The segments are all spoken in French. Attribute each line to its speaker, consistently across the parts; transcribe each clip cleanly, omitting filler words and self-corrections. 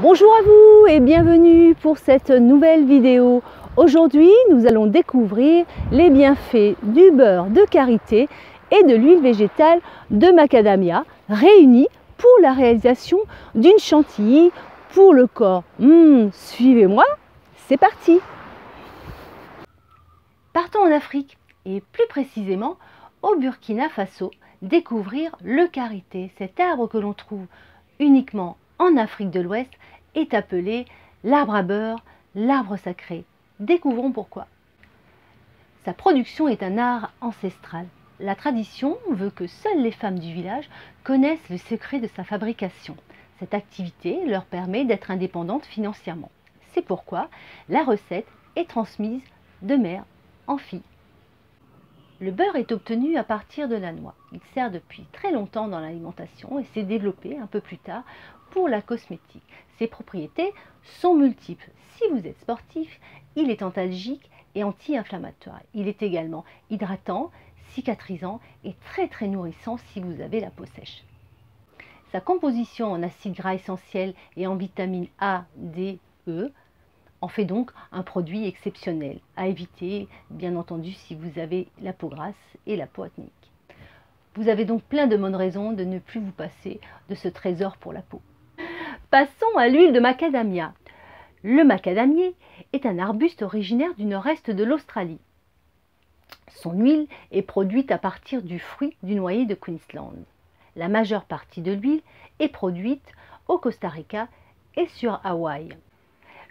Speaker 1: Bonjour à vous et bienvenue pour cette nouvelle vidéo. Aujourd'hui, nous allons découvrir les bienfaits du beurre de karité et de l'huile végétale de macadamia réunis pour la réalisation d'une chantilly pour le corps. Suivez-moi, c'est parti! Partons en Afrique et plus précisément au Burkina Faso découvrir le karité. Cet arbre que l'on trouve uniquement en Afrique de l'Ouest est appelé l'arbre à beurre, l'arbre sacré. Découvrons pourquoi. Sa production est un art ancestral. La tradition veut que seules les femmes du village connaissent le secret de sa fabrication. Cette activité leur permet d'être indépendantes financièrement. C'est pourquoi la recette est transmise de mère en fille. Le beurre est obtenu à partir de la noix. Il sert depuis très longtemps dans l'alimentation et s'est développé un peu plus tard pour la cosmétique. Ses propriétés sont multiples. Si vous êtes sportif, il est antalgique et anti-inflammatoire. Il est également hydratant, cicatrisant et très nourrissant si vous avez la peau sèche. Sa composition en acides gras essentiels et en vitamines A, D, E en fait donc un produit exceptionnel à éviter, bien entendu, si vous avez la peau grasse et la peau acnéique. Vous avez donc plein de bonnes raisons de ne plus vous passer de ce trésor pour la peau. Passons à l'huile de macadamia. Le macadamier est un arbuste originaire du nord-est de l'Australie. Son huile est produite à partir du fruit du noyer de Queensland. La majeure partie de l'huile est produite au Costa Rica et sur Hawaï.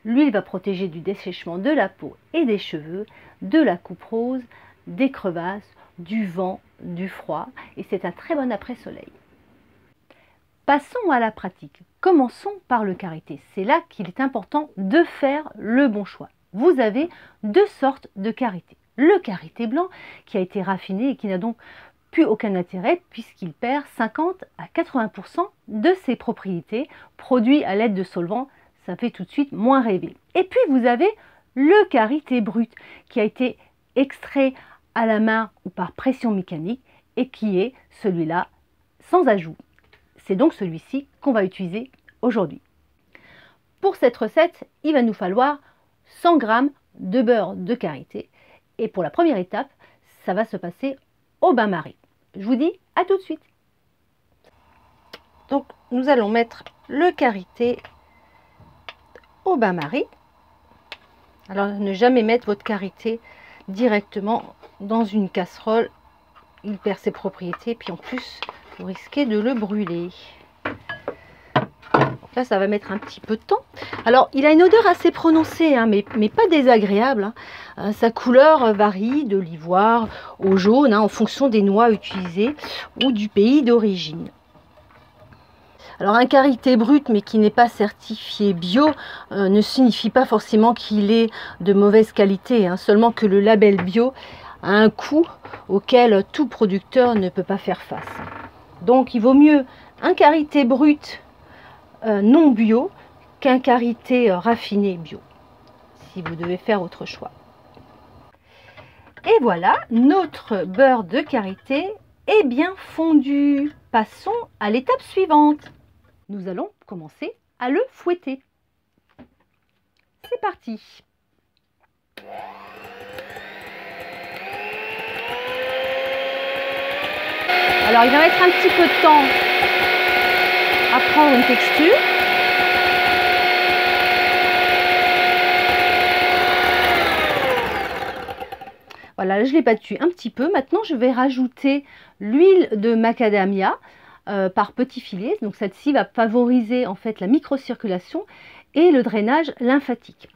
Speaker 1: L'huile va protéger du dessèchement de la peau et des cheveux, de la coupe rose, des crevasses, du vent, du froid et c'est un très bon après-soleil. Passons à la pratique. Commençons par le karité. C'est là qu'il est important de faire le bon choix. Vous avez deux sortes de karité. Le karité blanc qui a été raffiné et qui n'a donc plus aucun intérêt puisqu'il perd 50 à 80% de ses propriétés produits à l'aide de solvants. Ça fait tout de suite moins rêver. Et puis vous avez le karité brut qui a été extrait à la main ou par pression mécanique et qui est celui-là sans ajout. C'est donc celui-ci qu'on va utiliser aujourd'hui. Pour cette recette, il va nous falloir 100 g de beurre de karité. Et pour la première étape, ça va se passer au bain-marie. Je vous dis à tout de suite. Donc nous allons mettre le karité au bain-marie. Alors ne jamais mettre votre karité directement dans une casserole, il perd ses propriétés, puis en plus vous risquez de le brûler. Donc là ça va mettre un petit peu de temps. Alors il a une odeur assez prononcée, hein, mais pas désagréable, hein. Sa couleur varie de l'ivoire au jaune, hein, en fonction des noix utilisées ou du pays d'origine. Alors un karité brut mais qui n'est pas certifié bio ne signifie pas forcément qu'il est de mauvaise qualité, hein, seulement que le label bio a un coût auquel tout producteur ne peut pas faire face. Donc il vaut mieux un karité brut non bio qu'un karité raffiné bio, si vous devez faire autre choix. Et voilà, notre beurre de karité est bien fondu. Passons à l'étape suivante. Nous allons commencer à le fouetter. C'est parti. Alors il va mettre un petit peu de temps à prendre une texture. Voilà, je l'ai battu un petit peu. Maintenant, je vais rajouter l'huile de macadamia par petits filets. Donc celle-ci va favoriser en fait la microcirculation et le drainage lymphatique.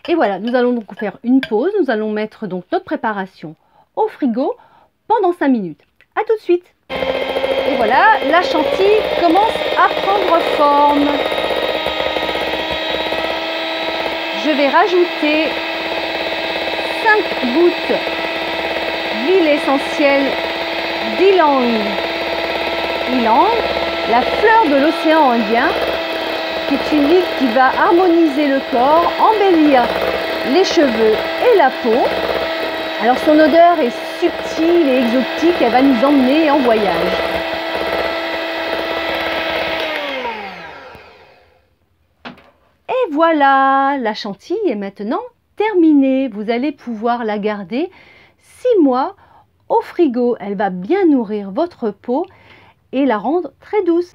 Speaker 1: Et voilà, nous allons donc faire une pause. Nous allons mettre donc notre préparation au frigo pendant 5 minutes. A tout de suite. Et voilà, la chantilly commence à prendre forme. Je vais rajouter 5 gouttes d'huile essentielle d'ylang ylang, la fleur de l'océan Indien, qui est une huile qui va harmoniser le corps, embellir les cheveux et la peau. Alors son odeur est subtile et exotique, elle va nous emmener en voyage. Et voilà, la chantilly est maintenant terminée. Vous allez pouvoir la garder 6 mois au frigo. Elle va bien nourrir votre peau et la rendre très douce.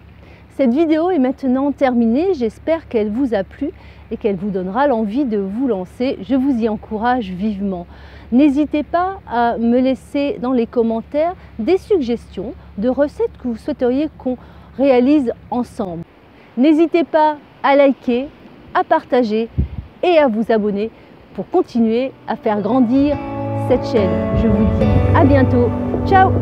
Speaker 1: Cette vidéo est maintenant terminée. J'espère qu'elle vous a plu et qu'elle vous donnera l'envie de vous lancer. Je vous y encourage vivement. N'hésitez pas à me laisser dans les commentaires des suggestions de recettes que vous souhaiteriez qu'on réalise ensemble. N'hésitez pas à liker, à partager et à vous abonner pour continuer à faire grandir cette chaîne. Je vous dis à bientôt. Ciao!